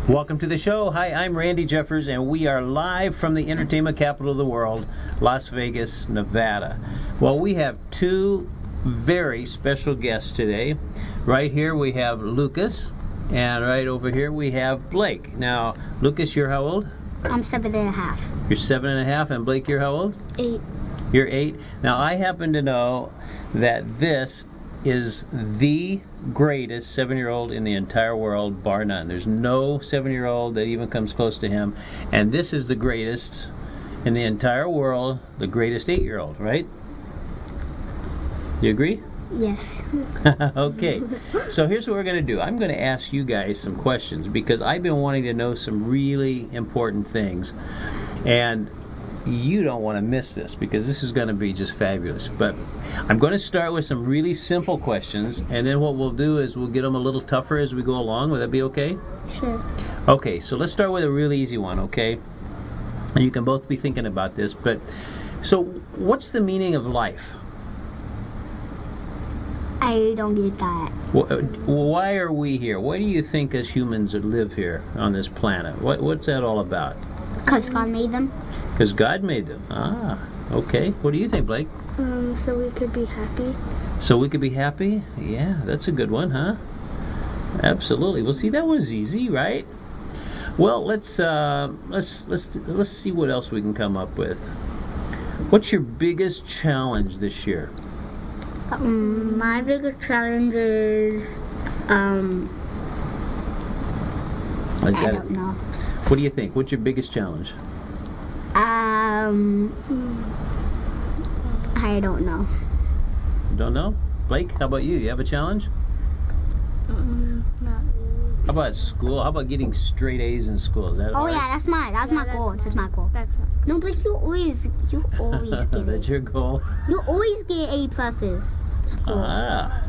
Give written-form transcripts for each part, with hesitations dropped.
Welcome to the show. Hi, I'm Randy Jeffers, and we are live from the entertainment capital of the world, Las Vegas, Nevada. Well, we have two very special guests today. Right here we have Lucas, and right over here we have Blake. Now, Lucas, you're how old? I'm 7.5. You're 7.5, and Blake, you're how old? 8. You're 8. Now, I happen to know that this is the greatest 7-year-old in the entire world, bar none. There's no 7-year-old that even comes close to him. And this is the greatest in the entire world, the greatest 8-year-old, right? Do you agree? Yes. Okay. So here's what we're going to do. I'm going to ask you guys some questions because I've been wanting to know some really important things. And you don't want to miss this because this is going to be just fabulous. But I'm going to start with some really simple questions, and then what we'll do is we'll get them a little tougher as we go along. Would that be okay? Sure. Okay, so let's start with a really easy one, okay? And you can both be thinking about this, but so what's the meaning of life? I don't get that. Why are we here? Why do you think as humans live here on this planet? What's that all about? Because God made them. Because God made them. Ah, okay. What do you think, Blake? So we could be happy. So we could be happy? Yeah, that's a good one, huh? Absolutely. Well, see, that was easy, right? Well, let's see what else we can come up with. What's your biggest challenge this year? My biggest challenge is, I don't know. What do you think? What's your biggest challenge? I don't know. Don't know? Blake, how about you? You have a challenge? Not really. How about school? How about getting straight A's in school? Is that Oh hard? yeah, that's my goal. That's my goal. That's not. No, but you always get That's it. your goal? You always get A pluses. School. Ah.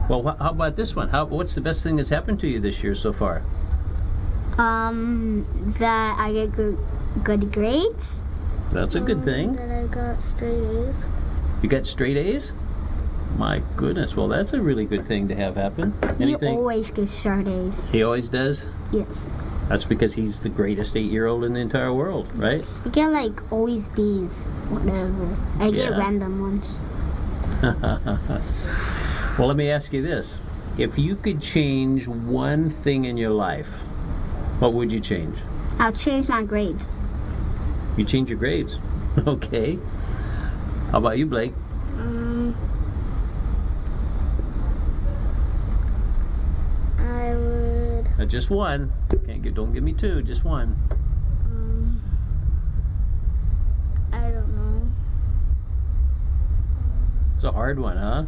Well, how about this one? What's the best thing that's happened to you this year so far? That I get good grades. That's a good thing. That I got straight A's. You got straight A's? My goodness. Well, that's a really good thing to have happen. He always gets straight A's. He always does? Yes. That's because he's the greatest 8-year-old in the entire world, right? I get like always B's, whatever. I get Yeah. random ones. Well, let me ask you this. If you could change one thing in your life, what would you change? I'll change my grades. You change your grades. Okay. How about you, Blake? I would. Just one. Don't give me two. Just one. I don't know. It's a hard one, huh?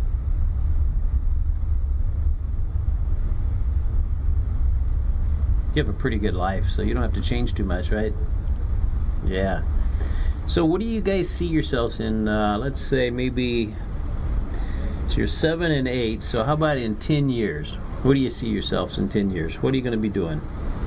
You have a pretty good life, so you don't have to change too much, right? Yeah. So what do you guys see yourselves in, let's say maybe, so you're 7 and 8, so how about in 10 years? What do you see yourselves in 10 years? What are you going to be doing?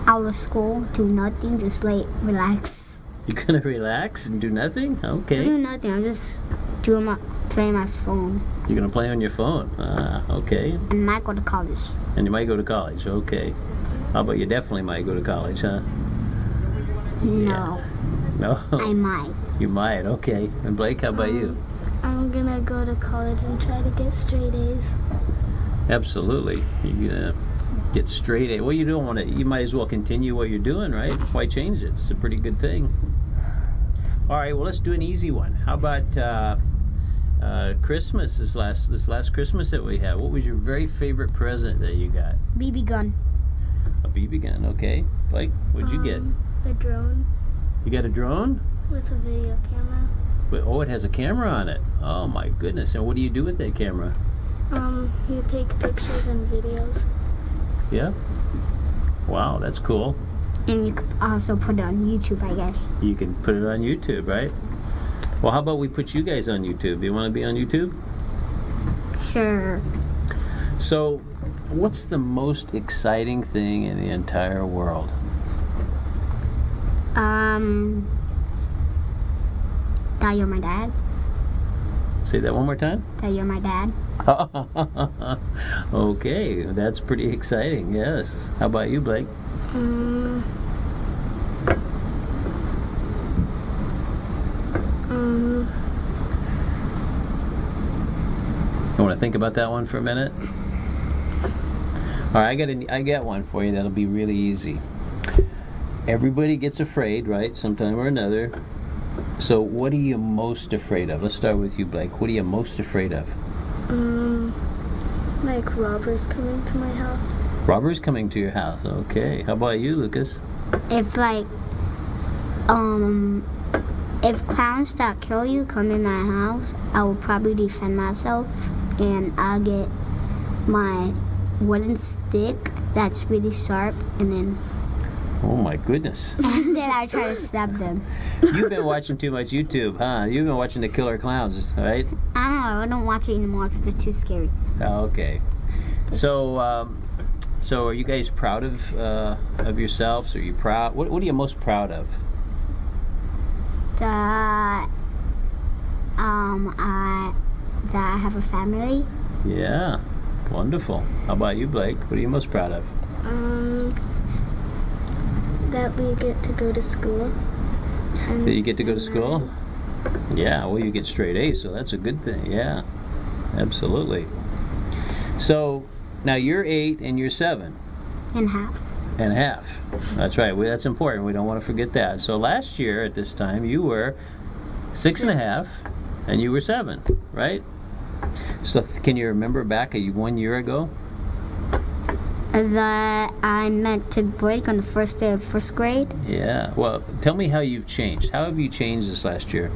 Out of school, do nothing, just like relax. You're going to relax and do nothing? I Okay. do nothing. I'm just playing my phone. You're going to play on your phone? Ah, okay. And might go to college. And you might go to college? Okay. How about you definitely might go to college, huh? No, No? I might. You might, okay. And Blake, how about you? I'm gonna go to college and try to get straight A's. Absolutely. You're gonna get straight A. Well, you don't want to. You might as well continue what you're doing, right? Why change it? It's a pretty good thing. All right. Well, let's do an easy one. How about Christmas? This last Christmas that we had. What was your very favorite present that you got? BB gun. A BB gun. Okay. Blake, what'd you get? A drone You got a drone? with a video camera. Oh, it has a camera on it. Oh my goodness! And what do you do with that camera? You take pictures and videos. Yeah. Wow, that's cool. And you could also put it on YouTube, I guess. You can put it on YouTube, right? Well, how about we put you guys on YouTube? You want to be on YouTube? Sure. So, what's the most exciting thing in the entire world? That you're my dad. Say that one more time. That you're my dad. Okay, that's pretty exciting, yes. How about you, Blake? Um, um, You want to think about that one for a minute? All right, I got one for you that'll be really easy. Everybody gets afraid, right? Sometime or another. So, what are you most afraid of? Let's start with you, Blake. What are you most afraid of? like robbers coming to my house. Robbers coming to your house. Okay. How about you, Lucas? If like, if clowns that kill you come in my house, I will probably defend myself, and I'll get my wooden stick that's really sharp, and then Oh my goodness. I try to stab them. You've been watching too much YouTube, huh? You've been watching the Killer Clowns, right? I don't watch it anymore because it's too scary. Okay. So, so are you guys proud of yourselves? Are you proud? What are you most proud of? That I have a family. Yeah. Wonderful. How about you, Blake? What are you most proud of? That we get to go to school. That you get to go to school? Yeah, well, you get straight A's, so that's a good thing. Yeah, absolutely. So, now you're 8 and you're 7 And half. and a half. That's right. That's important. We don't want to forget that. So last year at this time, you were 6 and a half and you were 7, right? So can you remember back 1 year ago? That I met to Blake on the first day of first grade. Yeah. Well, tell me how you've changed. How have you changed this last year?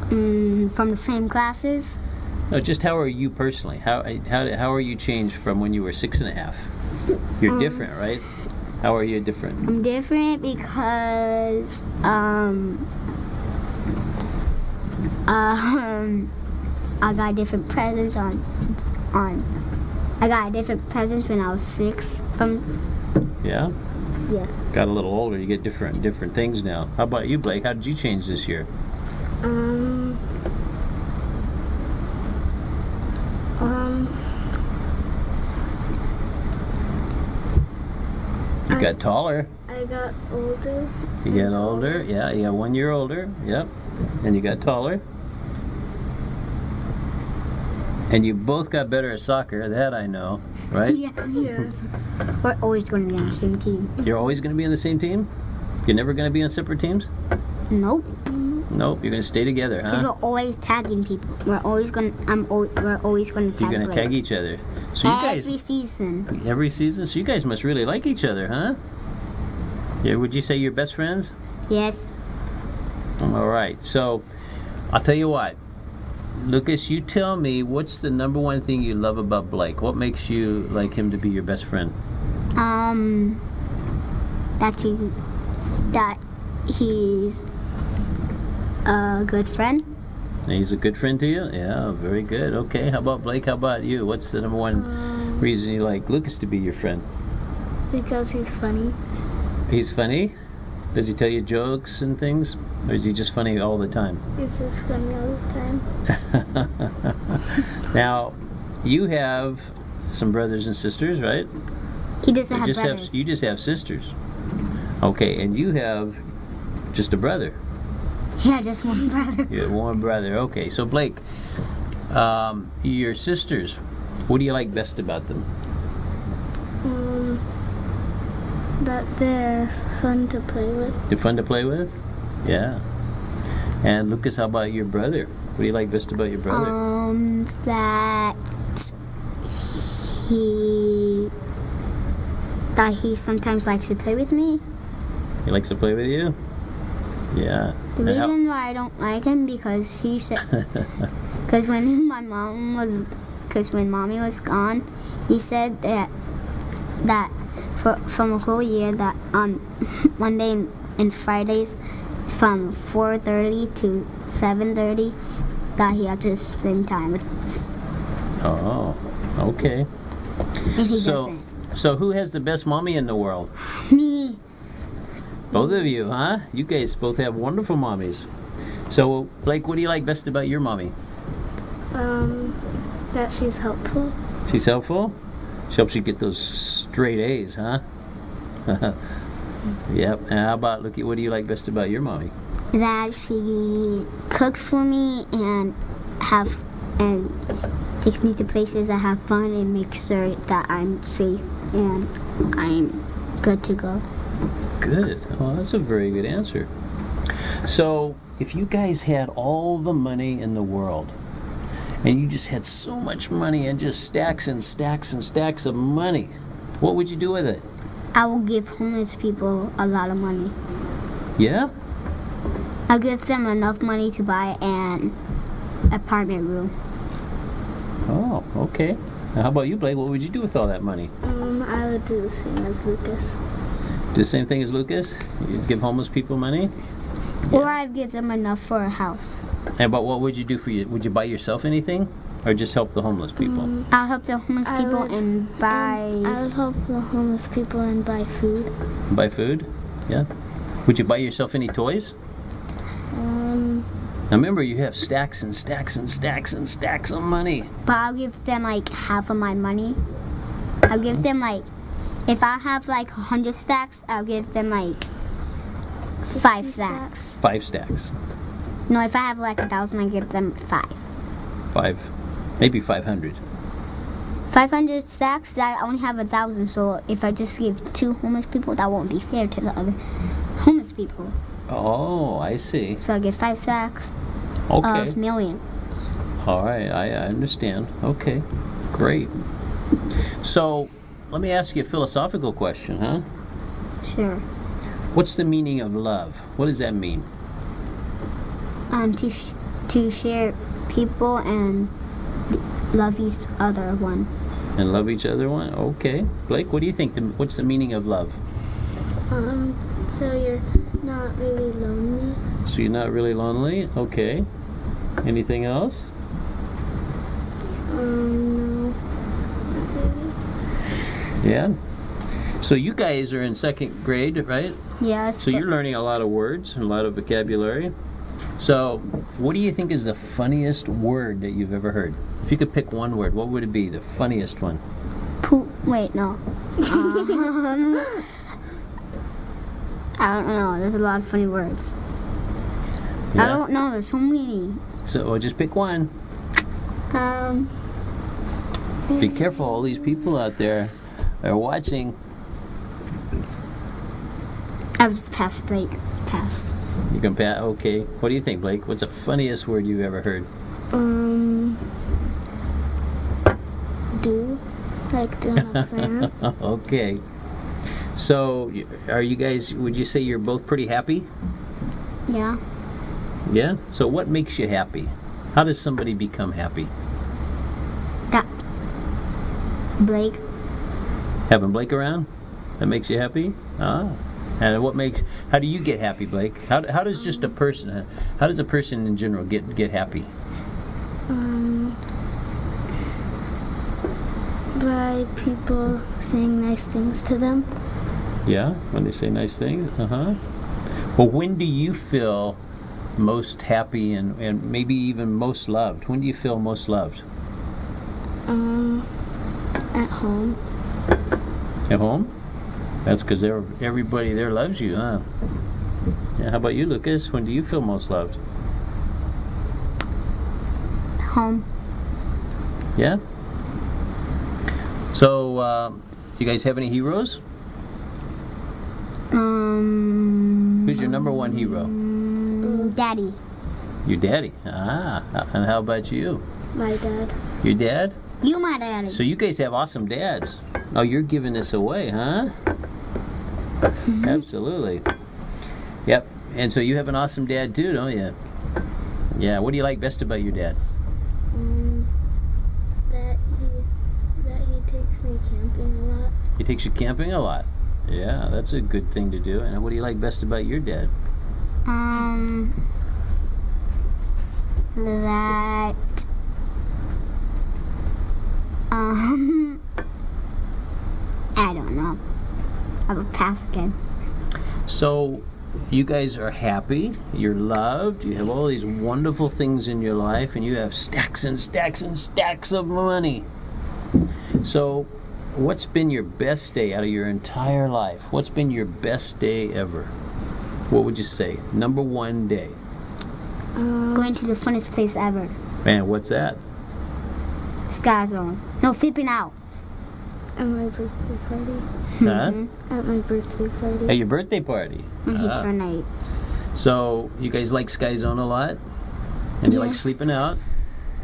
From the same classes. No, just how are you personally? How are you changed from when you were 6 and a half? You're different, right? How are you different? I'm different because I got different presents on. I got different presents when I was 6. Yeah. Yeah. Got a little older. You get different things now. How about you, Blake? How did you change this year? You got taller. I got older. You got older. Yeah, you got 1 year older. Yep. And you got taller. And you both got better at soccer. That I know, right? Yeah. Yes. We're always going to be on the same team. You're always going to be on the same team? You're never going to be on separate teams? Nope. Nope. You're going to stay together, Because huh? we're always tagging people. We're always going. We're always going to tag. You're going to Blake. tag each other. So you guys Every season. every season. So you guys must really like each other, huh? Yeah. Would you say you're best friends? Yes. All right. So I'll tell you what. Lucas, you tell me what's the number one thing you love about Blake? What makes you like him to be your best friend? That he's a good friend. He's a good friend to you? Yeah, very good. Okay, how about Blake? How about you? What's the number one reason you like Lucas to be your friend? Because he's funny. He's funny? Does he tell you jokes and things? Or is he just funny all the time? He's just funny all the time. Now, you have some brothers and sisters, right? He doesn't have just brothers. you just have sisters. Okay, and you have just a brother. Yeah, just one brother. You have one brother. Okay, so Blake, your sisters, what do you like best about them? That they're fun to play with. They're fun to play with? Yeah. And Lucas, how about your brother? What do you like best about your brother? That he sometimes likes to play with me. He likes to play with you? Yeah. The And how- reason why I don't like him because he said because when mommy was gone, he said that from a whole year that on Monday and Fridays from 4:30 to 7:30 that he had to spend time with us, Oh, okay. and he So, doesn't. so who has the best mommy in the world? Me. Both of you, huh? You guys both have wonderful mommies. So, Blake, what do you like best about your mommy? That she's helpful. She's helpful? She helps you get those straight A's, huh? Yep. And how about, what do you like best about your mommy? That she cooks for me and takes me to places that have fun and makes sure that I'm safe and I'm good to go. Good. Oh, that's a very good answer. So, if you guys had all the money in the world, and you just had so much money and just stacks and stacks and stacks of money, what would you do with it? I will give homeless people a lot of money. Yeah? I'll give them enough money to buy an apartment room. Oh, okay. Now, how about you, Blake? What would you do with all that money? I would do the same as Lucas. Do the same thing as Lucas? You'd give homeless people money? Or I'd give them enough for a house. And but what would you do for you? Would you buy yourself anything, or just help the homeless people? I'll help the homeless I people would- and buy. I would help the homeless people and buy food. Buy food? Yeah. Would you buy yourself any toys? Now remember, you have stacks and stacks and stacks and stacks of money. But I'll give them like half of my money. I'll give them like, if I have like 100 stacks, I'll give them like 5 stacks. 5 stacks. No, if I have like 1,000, I give them 5. 5, maybe 500. 500 stacks, I only have 1,000, so if I just give 2 homeless people, that won't be fair to the other homeless people. Oh, I see. So I get 5 stacks Okay. of millions. All right, I understand. Okay, great. So, let me ask you a philosophical question, huh? Sure. What's the meaning of love? What does that mean? To share people and love each other one. And love each other one? Okay. Blake, what do you think? What's the meaning of love? So you're not really lonely. So you're not really lonely? Okay. Anything else? No, not really. Yeah. So you guys are in 2nd grade, right? Yes. So you're learning a lot of words and a lot of vocabulary. So, what do you think is the funniest word that you've ever heard? If you could pick one word, what would it be? The funniest one? Wait, no. I don't know. There's a lot of funny words. Yeah? I don't know. There's so many. So, just pick one. Be careful, all these people out there are watching. I'll just pass, Blake. Pass. You can pat. Okay. What do you think, Blake? What's the funniest word you've ever heard? Do like doing a plan. Okay. So, are you guys? Would you say you're both pretty happy? Yeah. Yeah. So, what makes you happy? How does somebody become happy? That. Blake. Having Blake around? That makes you happy? Ah. And how do you get happy, Blake? How does just a person, how does a person in general get happy? By people saying nice things to them. Yeah, when they say nice things? Uh-huh. Well, when do you feel most happy and maybe even most loved? When do you feel most loved? At home. At home? That's because everybody there loves you, huh? Yeah, how about you, Lucas? When do you feel most loved? Home. Yeah? So, do you guys have any heroes? Who's your number one hero? Daddy. Your daddy. Ah, and how about you? My dad. Your dad? You my daddy. So you guys have awesome dads. Oh, you're giving this away, huh? Absolutely. Yep. And so you have an awesome dad too, don't you? Yeah. What do you like best about your dad? That he takes me camping a lot. He takes you camping a lot. Yeah, that's a good thing to do. And what do you like best about your dad? That. I don't know. I will pass again. So you guys are happy, you're loved, you have all these wonderful things in your life, and you have stacks and stacks and stacks of money. So what's been your best day out of your entire life? What's been your best day ever? What would you say? Number one day. Going to the funnest place ever. Man, what's that? Sky Zone. No, flipping out. At my birthday party. Huh? At my birthday party. At your birthday party. When he Ah. turned 8. So you guys like Sky Zone a lot? And you like Yes. sleeping out?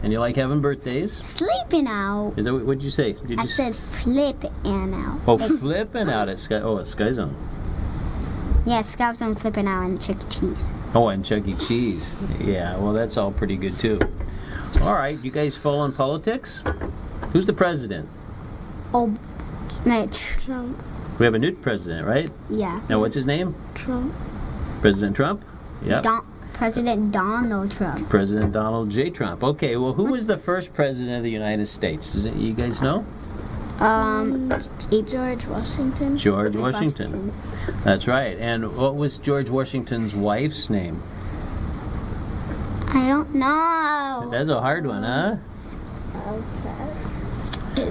And you like having birthdays? Sleeping out. Is that what you say? Did you I said flipping out. Oh, flipping out at Sky. Oh, at Sky Zone. Yeah, Sky Zone flipping out and Chuck E. Cheese. Oh, and Chuck E. Cheese. Yeah, well, that's all pretty good too. All right, you guys following politics? Who's the president? Oh, Mitch. Trump. We have a new president, right? Yeah. Now, what's his name? Trump. President Trump? Yep. President Donald Trump. President Donald J. Trump. Okay, well, who was the first president of the United States? Does it, you guys know? George Washington. George Washington. That's right. And what was George Washington's wife's name? I don't know. That's a hard one, huh?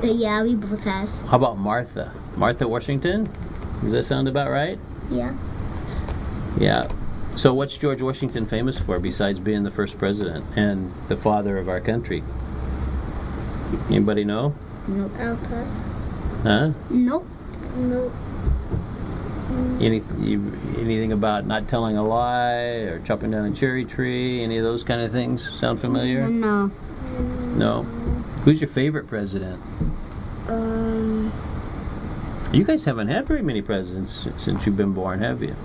Yeah, we both asked. How about Martha? Martha Washington? Does that sound about right? Yeah. Yeah. So what's George Washington famous for besides being the first president and the father of our country? Anybody know? Nope. I'll pass. Huh? Nope. Nope. Anything about not telling a lie or chopping down a cherry tree? Any of those kind of things sound familiar? No. No. Who's your favorite president? You guys haven't had very many presidents since you've been born, have you?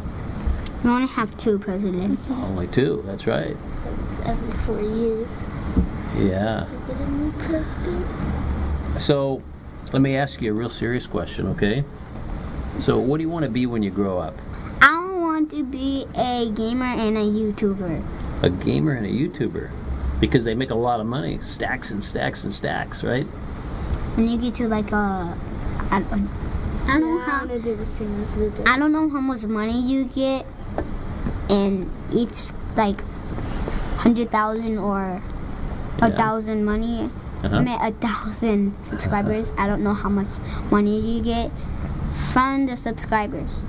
We only have 2 presidents. Only 2. That's right. It's every 4 years. Yeah. We get a new president. So, let me ask you a real serious question, okay? So, what do you want to be when you grow up? I want to be a gamer and a YouTuber. A gamer and a YouTuber. Because they make a lot of money. Stacks and stacks and stacks, right? And you get to like I don't know I how. want to do the same as Lucas. I don't know how much money you get, and each like 100,000 or Yeah. 1,000 money. Uh-huh. I mean 1,000 subscribers. I don't know how much money you get. Find the subscribers.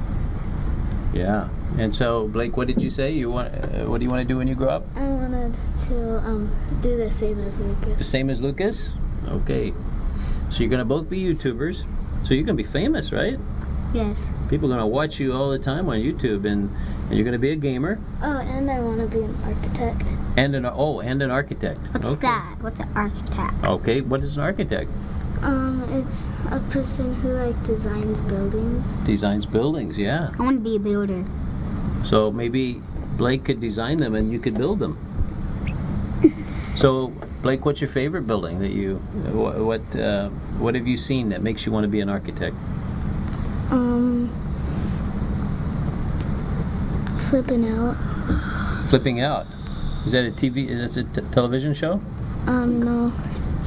Yeah. And so, Blake, what did you say? You want? What do you want to do when you grow up? I wanted to do the same as The Lucas. same as Lucas? Okay. So you're going to both be YouTubers. So you're going to be famous, right? Yes. People are going to watch you all the time on YouTube, and you're going to be a gamer Oh, and I want to be an architect. and an architect. What's Okay. that? What's an architect? Okay. What is an architect? It's a person who designs buildings. Designs buildings. Yeah. I want to be a builder. So maybe Blake could design them and you could build them. So Blake, what's your favorite building that you what have you seen that makes you want to be an architect? Flipping out. Flipping Out. Is that a TV? Is that a television show? No.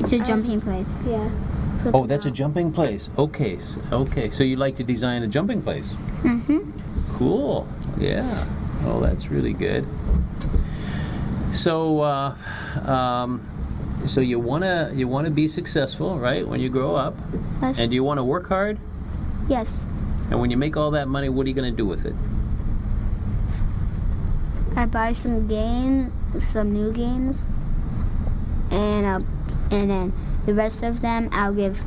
It's a jumping place. Yeah. Oh, Flipping that's a out. jumping place. Okay. Okay. So you like to design a jumping place? Mhm. Cool. Yeah. Oh, that's really good. So, so you wanna be successful, right? When you grow up, Yes. and do you want to work hard? Yes. And when you make all that money, what are you gonna do with it? I buy some new games, and then the rest of them I'll give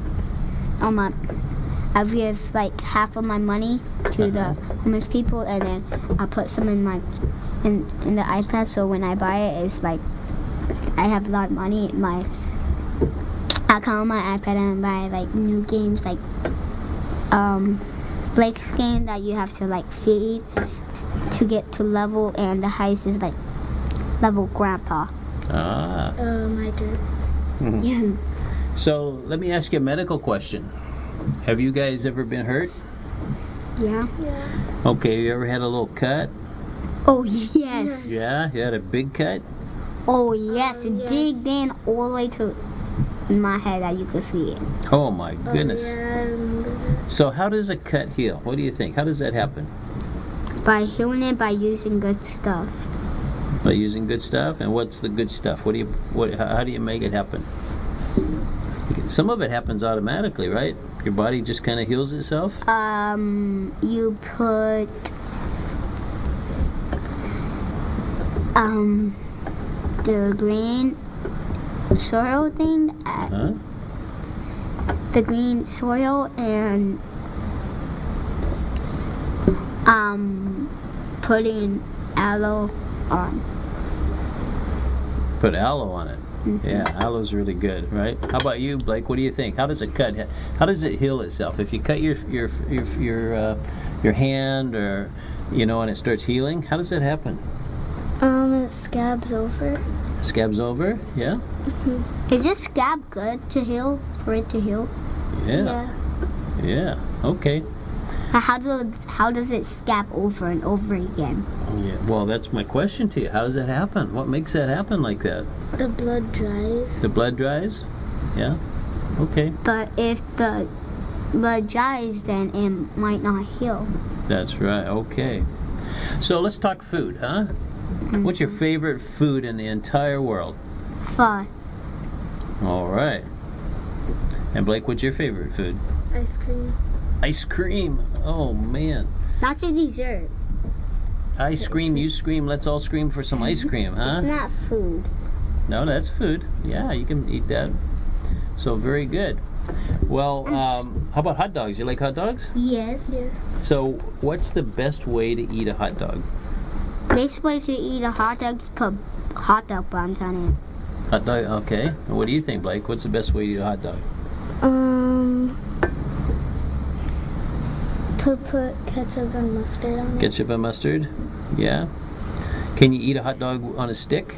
like half of my money to the homeless people, and then I'll put some in the iPad. So when I buy it, it's like I have a lot of money in my account on my iPad, and buy like new games like Blake's game that you have to like feed to get to level, and the highest is like level grandpa. Ah. My dirt. So let me ask you a medical question. Have you guys ever been hurt? Yeah. Yeah. Okay. You ever had a little cut? Oh yes. Yeah. You had a big cut? Oh yes. It yes. digged in all the way to my head that you could see it. Oh my goodness. Oh, yeah, I remember that. So how does a cut heal? What do you think? How does that happen? By healing it by using good stuff. By using good stuff? And what's the good stuff? How do you make it happen? Some of it happens automatically, right? Your body just kind of heals itself. You put the green soil thing at Huh? the green soil and putting aloe on. Put aloe on it. Yeah, aloe's really good, right? How about you, Blake? What do you think? How does it cut? How does it heal itself? If you cut your hand, or and it starts healing, how does that happen? It scabs over. Scabs over? Yeah. Is this scab good to heal? For it to heal? Yeah. Yeah. Okay. How does it scab over and over again? Yeah. Well, that's my question to you. How does that happen? What makes that happen like that? The blood dries. The blood dries? Yeah. Okay. But if the blood dries, then it might not heal. That's right. Okay. So let's talk food, huh? What's your favorite food in the entire world? Pho. All right. And Blake, what's your favorite food? Ice cream. Ice cream. Oh man. That's a dessert. I scream, you scream, let's all scream for some ice cream, It's huh? not food. No, that's food. Yeah, you can eat that. So very good. Well, how about hot dogs? You like hot dogs? Yes. Yes. So what's the best way to eat a hot dog? Best way to eat a hot dog is put hot dog buns on it. Hot dog, okay. And what do you think, Blake? What's the best way to eat a hot dog? To put ketchup and mustard on it. Ketchup and mustard? Yeah. Can you eat a hot dog on a stick?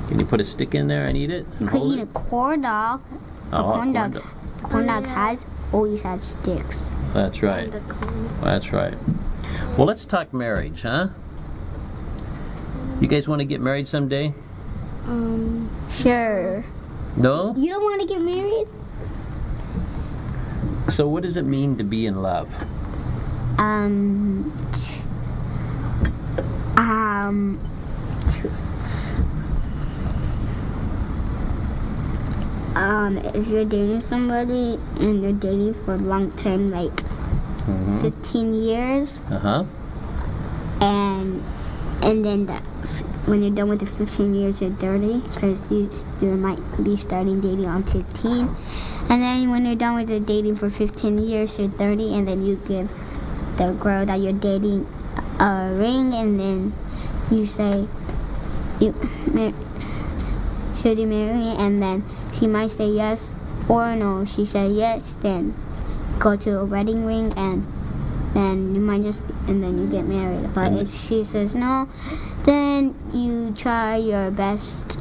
Can you put a stick in there and eat it? And Could hold eat a it? corn dog. Oh, A corn dog. dog. Corn dog yeah. always has sticks. That's right. And a cone. That's right. Well, let's talk marriage, huh? You guys want to get married someday? Sure. No? You don't want to get married? So what does it mean to be in love? If you're dating somebody and you're dating for a long time, like 15 years, Uh-huh. and then when you're done with the 15 years, you're 30, because you might be starting dating on 15. And then when you're done with the dating for 15 years, you're 30, and then you give the girl that you're dating a ring, and then you say, should you marry me? And then she might say yes or no. She said yes, then go to a wedding ring, and then you might and then you get married. But if she says no, then you try your best,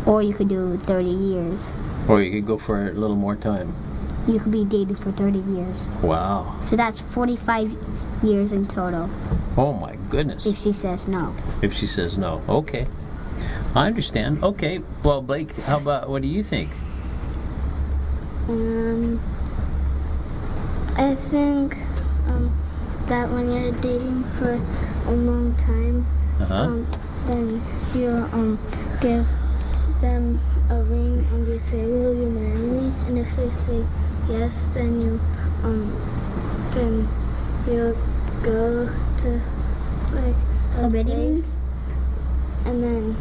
or you could do 30 years. Or you could go for a little more time. You could be dating for 30 years. Wow. So that's 45 years in total Oh my goodness. if she says no. If she says no. Okay. I understand. Okay. Well, Blake, how about, what do you think? I think that when you're dating for a long time, Uh-huh. then you give them a ring and you say, "Will you marry me?" And if they say yes, then you go to like A wedding ring? place, and then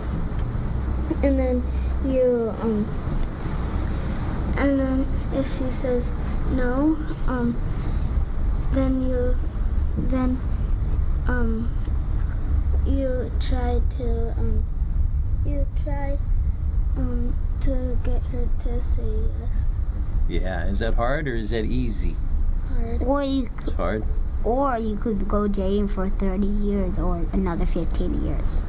you and then if she says no, then you try to get her to say yes. Yeah. Is that hard or is that easy? Hard. It's hard. Or you could go dating for 30 years or another 15 years.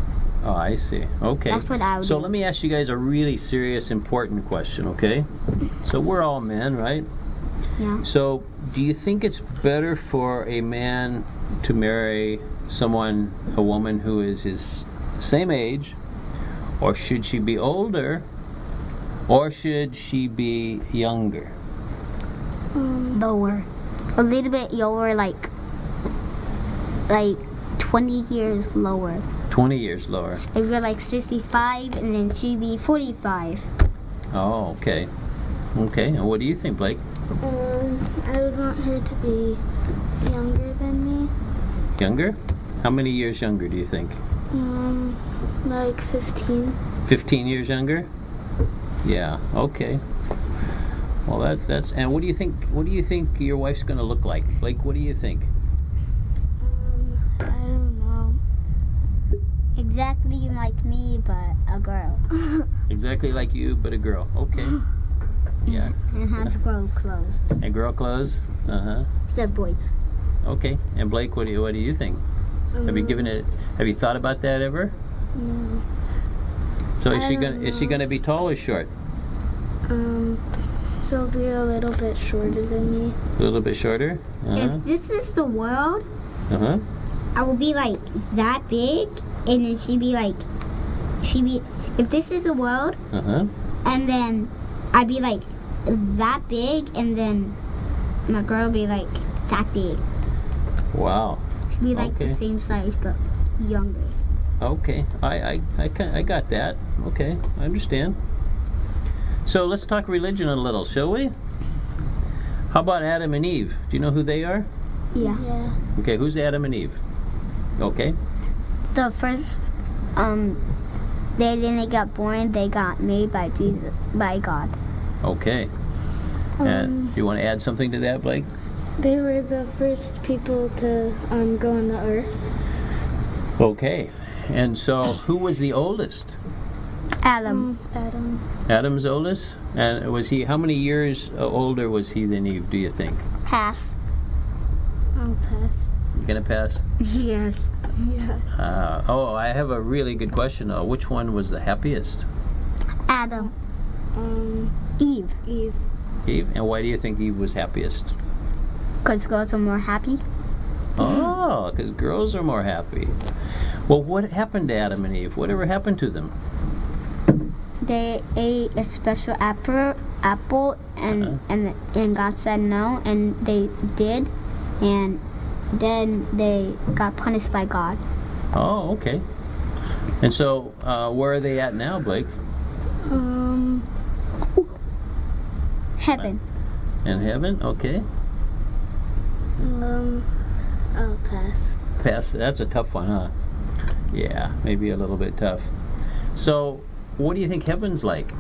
Oh, I see. Okay. That's what I would So do. let me ask you guys a really serious, important question, okay? So we're all men, right? Yeah. So do you think it's better for a man to marry a woman who is his same age, or should she be older, or should she be younger? Lower. A little bit lower, like 20 years lower. 20 years lower. If you're like 65 and then she'd be 45. Oh, okay. Okay, and what do you think, Blake? I would want her to be younger than me. Younger? How many years younger do you think? Like 15. 15 years younger? Yeah. Okay. Well, that's. And what do you think? What do you think your wife's going to look like? Blake, what do you think? I don't know. Exactly like me, but a girl. Exactly like you, but a girl. Okay. Yeah. And has girl clothes. And girl clothes. Uh huh. Instead of boys. Okay. And Blake, what do you think? Have you given it? Have you thought about that ever? No. So is I she don't gonna be tall or short? So be a little bit shorter than me. A little bit shorter. Uh huh. If this is the world, Uh huh. I will be like that big, and then if this is the world, Uh huh. and then I'd be like that big, and then my girl would be like that big. Wow. She'd be like the Okay. same size, but younger. Okay, I got that. Okay, I understand. So let's talk religion a little, shall we? How about Adam and Eve? Do you know who they are? Yeah. Yeah. Okay, who's Adam and Eve? Okay, The first, they didn't get born. They got made by Jesus, by God. okay. And do you want to add something to that, Blake? They were the first people to go on the earth. Okay, and so who was the oldest? Adam. Adam. Adam's oldest? And was he, how many years older was he than Eve, do you think? Pass. I'll pass. You gonna pass? Yes. Yeah. Oh, I have a really good question. Which one was the happiest? Adam. Eve. Eve. Eve? And why do you think Eve was happiest? Because girls are more happy. Oh, because girls are more happy. Well, what happened to Adam and Eve? Whatever happened to them? They ate a special apple, and God said no, and they did, and then they got punished by God. Oh, okay. And so, where are they at now, Blake? Heaven. In heaven? Okay. I'll pass. Pass. That's a tough one, huh? Yeah, maybe a little bit tough. So, what do you think heaven's like?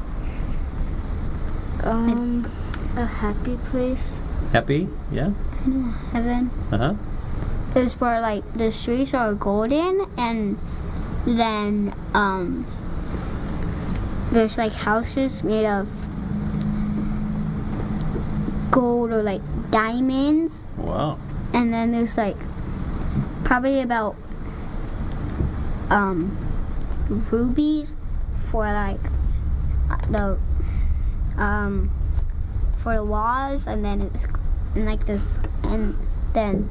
A happy place. Happy? Yeah? Heaven Uh-huh. is where like the streets are golden, and then there's like houses made of gold or like diamonds, Wow. and then there's like probably about rubies for like the for the walls, and then it's and like this, and then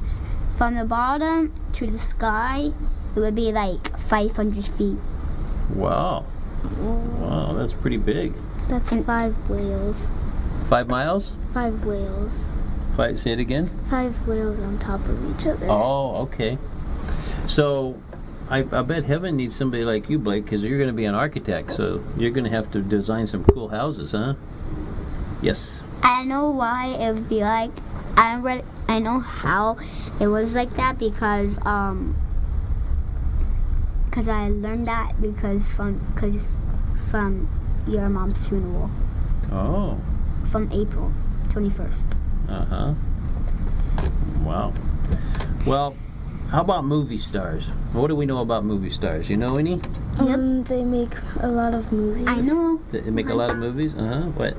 from the bottom to the sky it would be like 500 feet. Wow. Wow, that's pretty big. That's 5 whales. 5 miles? 5 whales. Say it again? 5 whales on top of each other. Oh, okay. So, I bet heaven needs somebody like you, Blake, because you're going to be an architect, so you're going to have to design some cool houses, huh? Yes. I know why it would be like. I know how it was like that because I learned that from your mom's funeral Oh. from April 21st. Uh-huh. Wow. Well, how about movie stars? What do we know about movie stars? You know any? They make a lot of movies. I know. They make a lot of movies? Uh-huh. What?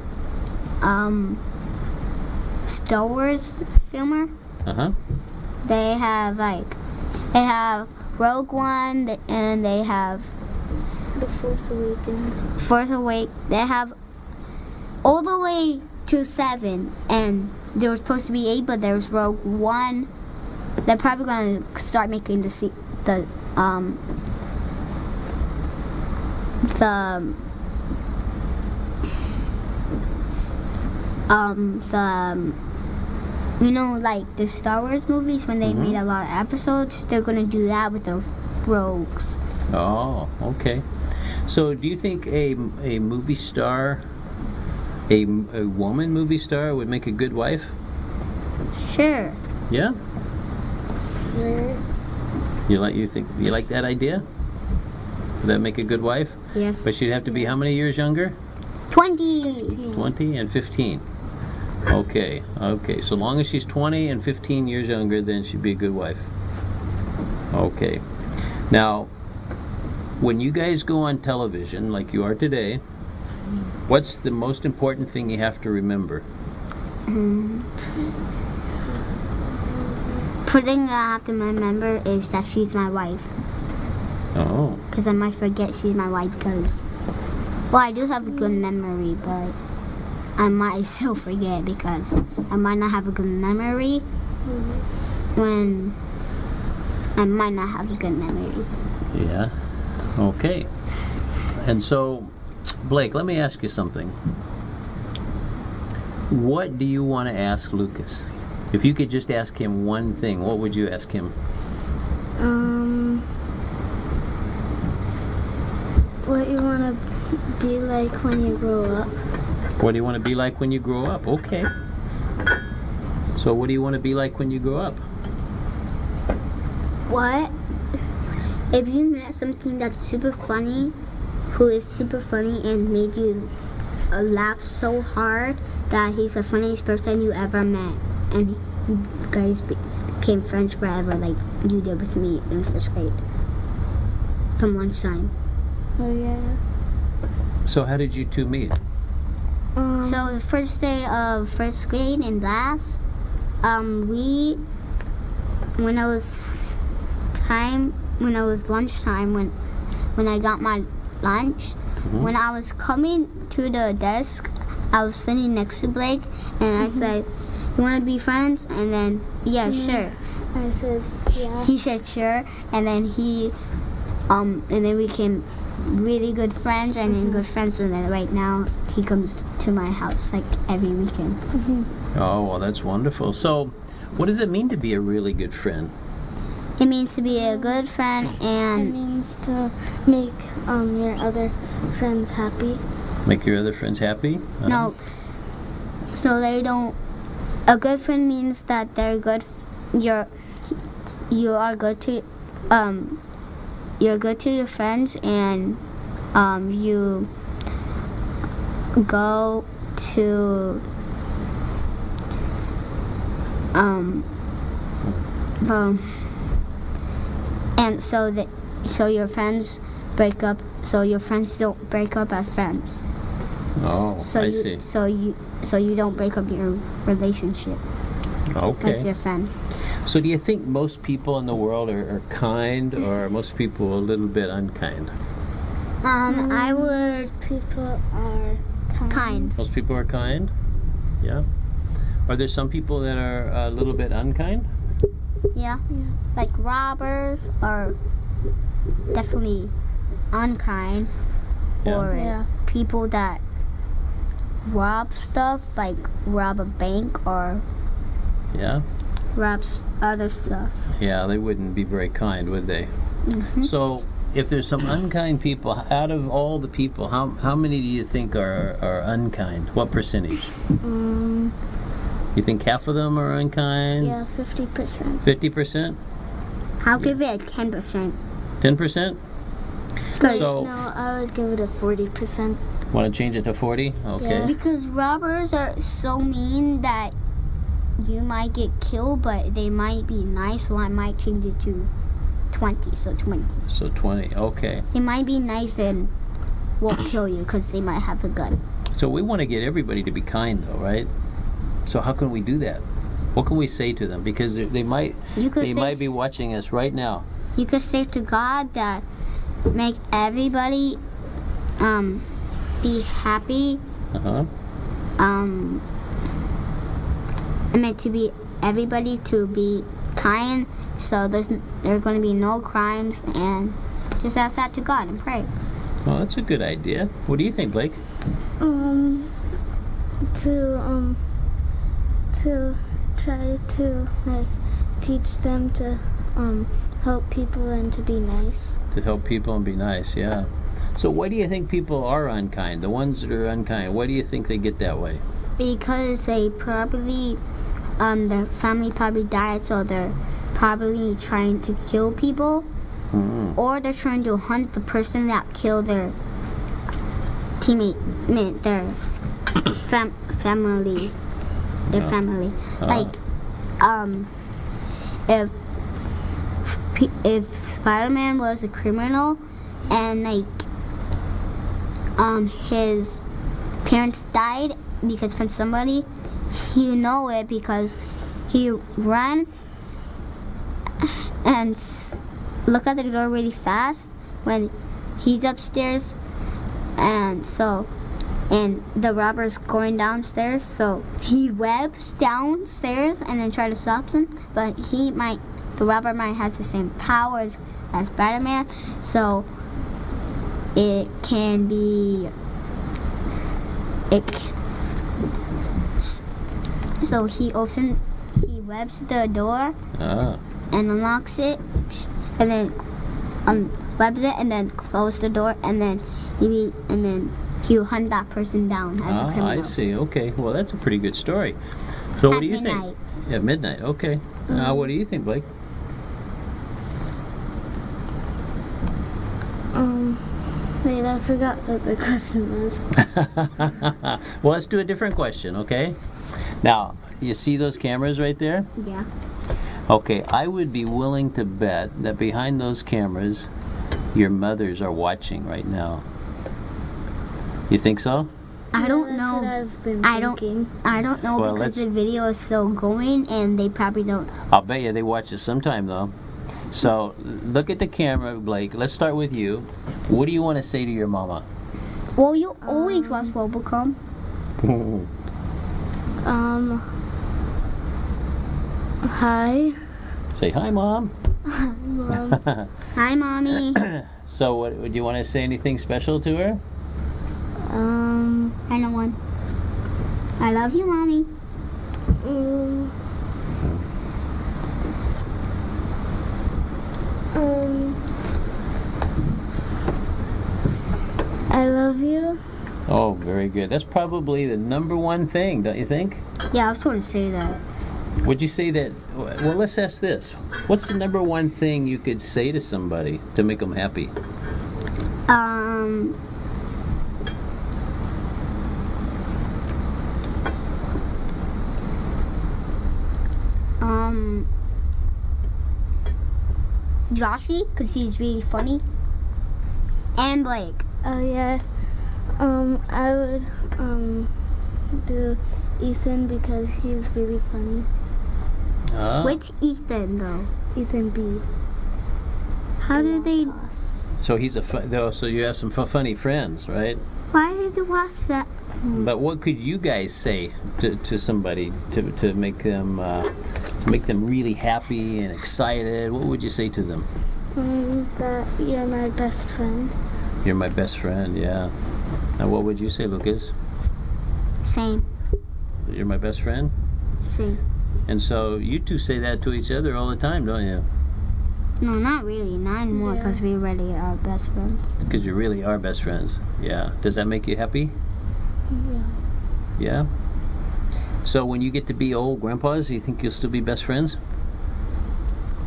Star Wars filmer. Uh-huh. They have Rogue One, and they have The Force Awakens. Force Awakens. They have all the way to 7, and there was supposed to be 8, but there's Rogue One. They're probably going to start making like the Star Wars movies, when they made a lot of episodes, they're going to do that with the rogues. Oh, okay. So do you think a movie star A woman movie star would make a good wife? Sure. Yeah? Sure. You like that idea? Would that make a good wife? Yes. But she'd have to be how many years younger? 20. 20 and 15. Okay. So long as she's 20 and 15 years younger, then she'd be a good wife. Okay. Now, when you guys go on television, like you are today, what's the most important thing you have to remember? Putting I have to remember is that she's my wife. Oh. Because I might forget she's my wife because, well, I do have a good memory, but I might still forget because I might not have a good memory when I might not have a good memory. Yeah. Okay. And so, Blake, let me ask you something. What do you want to ask Lucas? If you could just ask him one thing, what would you ask him? What you want to be like when you grow up? What do you want to be like when you grow up? Okay. So what do you want to be like when you grow up? What? If you met something that's super funny, who is super funny and made you laugh so hard that he's the funniest person you ever met, and you guys became friends forever like you did with me in 1st grade from lunchtime. Oh yeah. So how did you two meet? So the first day of 1st grade in class, when it was lunchtime, when I got my lunch, when I was coming to the desk, I was sitting next to Blake, and I said, "You want to be friends?" And then, yeah, sure. I said, yeah. He said sure, and then and then we became really good friends, and then good friends, and then right now he comes to my house like every weekend. Oh, well, that's wonderful. So what does it mean to be a really good friend? It means to be a good friend It and means to make your other friends happy. Make your other friends happy? no, so they don't. A good friend means that they're good. You are good to you're good to your friends, and you go to and so your friends break up, so your friends don't break up as friends. Oh, So I see. So you don't break up your relationship with Okay. your friend. So do you think most people in the world are kind, or are most people a little bit unkind? I would People are kind. Most people are kind? Yeah. Are there some people that are a little bit unkind? Yeah. Like robbers are definitely unkind, Yeah. or Yeah. people that rob stuff, like rob a bank or Yeah? rob other stuff. Yeah, they wouldn't be very kind, would they? So if there's some unkind people, out of all the people, how many do you think are unkind? What percentage? You think half of them are unkind? Yeah, 50%. 50%? I'll give it a 10%. 10%? So, No, I would give it a 40%. want to change it to 40? Okay. Because robbers are so mean that you might get killed, but they might be nice, so I might change it to 20. So 20. So 20. Okay. They might be nice and won't kill you because they might have a gun. So we want to get everybody to be kind, though, right? So how can we do that? What can we say to them? Because they might You could say be watching us right now. You could say to God that make everybody be happy. Uh-huh. I meant to be everybody to be kind, so there are going to be no crimes, and just ask that to God and pray. Well, that's a good idea. What do you think, Blake? To try to teach them to help people and to be nice. To help people and be nice, yeah. So why do you think people are unkind? The ones that are unkind, why do you think they get that way? Because they probably, their family probably died, so they're probably trying to kill people, or they're trying to hunt the person that killed their teammate, their family, family. Like, if Spider-Man was a criminal, and like, his parents died because from somebody, you know it because he ran and look at the door really fast when he's upstairs, and the robber's going downstairs, so he webs downstairs and then try to stop him, but the robber might has the same powers as Spider-Man, so it can be so he webs the door and unlocks it, and then webs it, and then close the door, and then he'll hunt that person down as a criminal. I see. Okay. Well, that's a pretty good story. So what do you midnight. think? At midnight. Okay. What do you think, Blake? Wait, I forgot what the question was. Well, let's do a different question, okay? Now, you see those cameras right there? Yeah. Okay, I would be willing to bet that behind those cameras, your mothers are watching right now. You think so? I don't That's know. what I've been I don't. thinking. I don't know Well, because let's- the video is still going, and they probably don't. I'll bet you they watch it sometime, though. So, look at the camera, Blake. Let's start with you. What do you want to say to your mama? Well, you always watch Robocom. Hi. Say hi, Mom. Mom. Hi, mommy. So, what, do you want to say anything special to her? I know one. I love you, mommy. Um, I love you. Oh, very good. That's probably the number one thing, don't you think? Yeah, I was trying to say that. Would you say that? Well, let's ask this. What's the number one thing you could say to somebody to make them happy? Joshy, because he's really funny. And Blake. Oh yeah. I would do Ethan because he's really funny. Which Ethan, though? Ethan B. How did they... So he's so you have some funny friends, right? Why did they watch that? But what could you guys say to somebody to make them really happy and excited? What would you say to them? That you're my best friend. You're my best friend, yeah. Now, what would you say, Lucas? Same. That you're my best friend? Same. And so you two say that to each other all the time, don't you? No, not really. Not anymore, Yeah. because we already are best friends. Because you really are best friends. Yeah. Does that make you happy? Yeah. Yeah? So when you get to be old grandpas, do you think you'll still be best friends?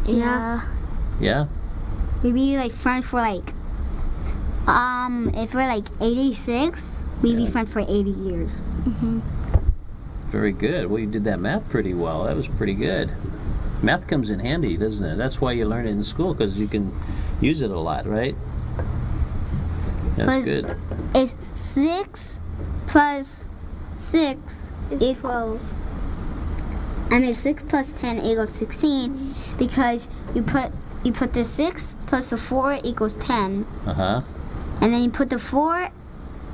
Yeah. Yeah? We'd be like friends for like, if we're like 86, we'd be Yeah. friends for 80 years. Very good. Well, you did that math pretty well. That was pretty good. Math comes in handy, doesn't it? That's why you learn it in school, because you can use it a lot, right? That's 'Cause good. If 6 plus 6 It's equals... 6 plus 10 equals 16, because you put the 6 plus the 4 equals 10, Uh-huh. and then you put the 4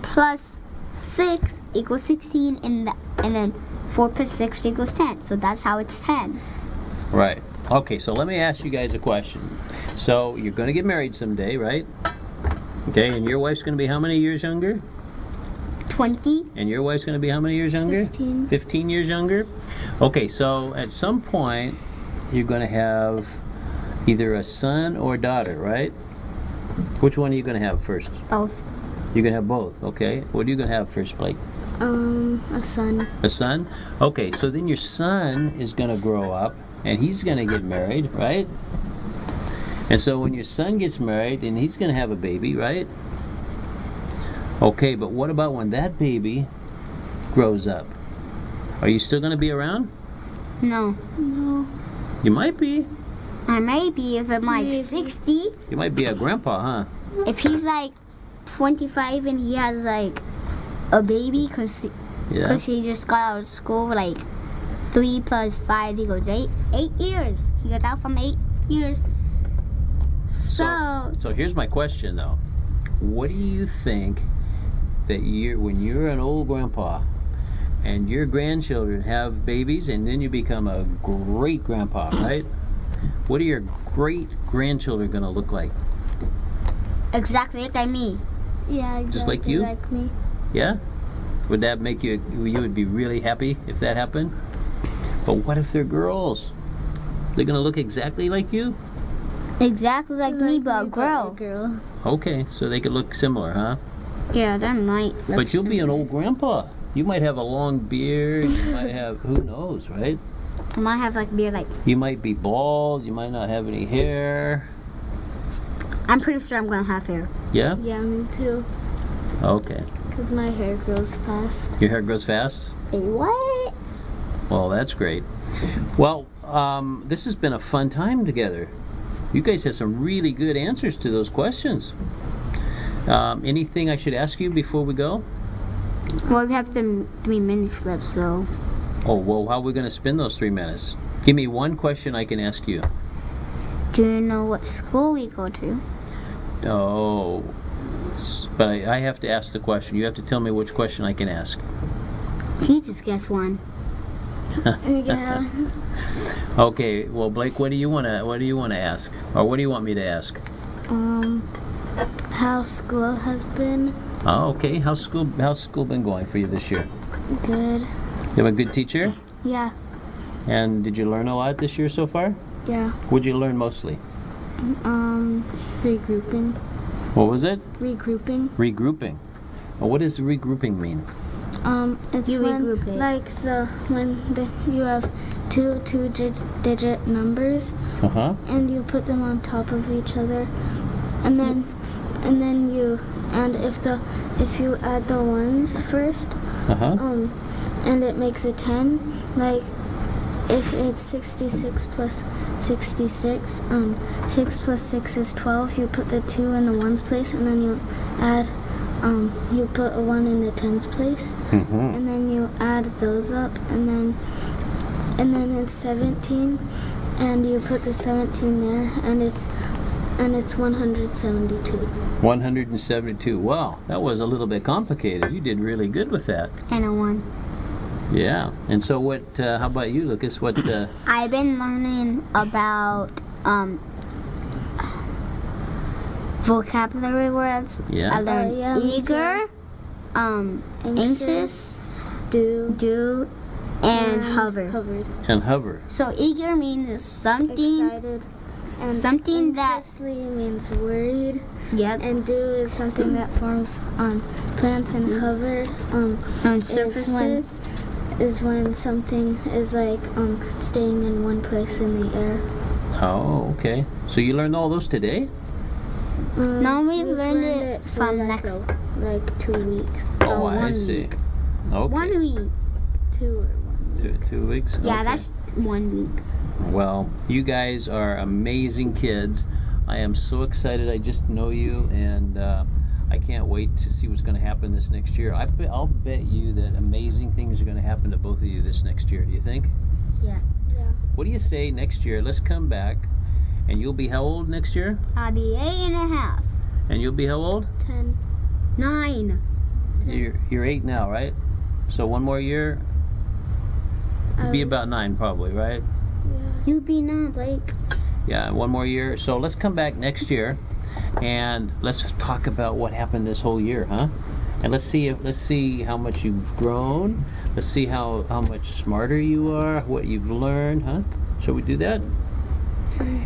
plus 6 equals 16, and then 4 plus 6 equals 10. So that's how it's 10. Right. Okay, so let me ask you guys a question. So you're going to get married someday, right? Okay, and your wife's going to be how many years younger? 20. And your wife's going to be how many years younger? 15. 15 years younger? Okay, so at some point, you're going to have either a son or daughter, right? Which one are you going to have first? Both. You're going to have both, okay. What are you going to have first, Blake? A son. A son? Okay, so then your son is going to grow up and he's going to get married, right? And so when your son gets married and he's going to have a baby, right? Okay, but what about when that baby grows up? Are you still going to be around? No. No. You might be. I may be if I'm like Maybe. 60. You might be a grandpa, huh? If he's like 25 and he has like a baby because Yeah. he just got out of school for like 3 plus 5 equals 8. 8 years. He got out from 8 years. So So here's my question though. What do you think that when you're an old grandpa and your grandchildren have babies and then you become a great grandpa, right? What are your great grandchildren going to look like? exactly like me. Yeah, exactly Just like you? like me. Yeah? Would that make you would be really happy if that happened? But what if they're girls? They're going to look exactly like you? Exactly like me, but a girl. Girl. Okay, so they could look similar, huh? Yeah, that might. Look But you'll be an old grandpa. You might have a long beard. You might have, who knows, right? I might have like beard like. You might be bald. You might not have any hair. I'm pretty sure I'm gonna have hair. Yeah? Yeah, me too. Okay. Because my hair grows fast. Your hair grows fast? Hey, what? Well, that's great. Well, this has been a fun time together. You guys had some really good answers to those questions. Anything I should ask you before we go? Well, we have 3 minutes left, so. Oh, well, how are we going to spend those 3 minutes? Give me one question I can ask you. Do you know what school we go to? Oh, but I have to ask the question. You have to tell me which question I can ask. He just guessed one. Yeah. Okay, well, Blake, what do you want to ask? Or what do you want me to ask? How school has been. Oh, okay. How's school been going for you this year? Good. You have a good teacher? Yeah. And did you learn a lot this year so far? Yeah. What'd you learn mostly? Regrouping. What was it? Regrouping. Regrouping. Well, what does regrouping mean? It's You when, regroup it. like you have two-digit numbers Uh-huh. and you put them on top of each other, and then if you add the ones first, Uh-huh. and it makes a 10, like if it's 66 plus 66, 6 plus 6 is 12, you put the 2 in the ones place, and then you add, you put a 1 in the tens place, Mm-hmm. and then you add those up, and then it's 17, and you put the 17 there, and it's 172. 172. Wow, that was a little bit complicated. You did really good with that. And a 1. Yeah. And so what, how about you, Lucas? What, I've been learning about vocabulary words. Yeah. I learned yeah, me eager, anxious, Do and hover. Hovered. and hover. So eager means something. Excited. And Something that- anxiously means worried. Yep. And dew is something that forms on plants, and hover On is surfaces. is when something is like staying in one place in the air. Oh, okay. So you learned all those today? No, we We've learned it for from like next. like 2 weeks. Oh, I 1 see. week. Okay. 1 week. 2 or 1. 2 weeks? Yeah, Okay. that's 1 week. Well, you guys are amazing kids. I am so excited. I just know you, and I can't wait to see what's going to happen this next year. I'll bet you that amazing things are going to happen to both of you this next year. Do you think? Yeah. Yeah. What do you say next year? Let's come back, and you'll be how old next year? I'll be 8.5. And you'll be how old? 10. 9. You're 8 now, right? So one more year, you'll be about 9 probably, right? You be 9, Blake. Yeah, one more year. So let's come back next year, and let's talk about what happened this whole year, huh? And let's see how much you've grown. Let's see how much smarter you are, what you've learned, huh? Shall we do that?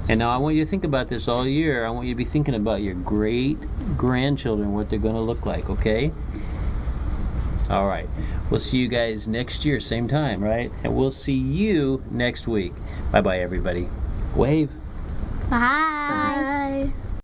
And now I want you to think about this all year. I want you to be thinking about your great-grandchildren, what they're going to look like, okay? All right. We'll see you guys next year, same time, right? And we'll see you next week. Bye-bye, everybody. Wave. Bye.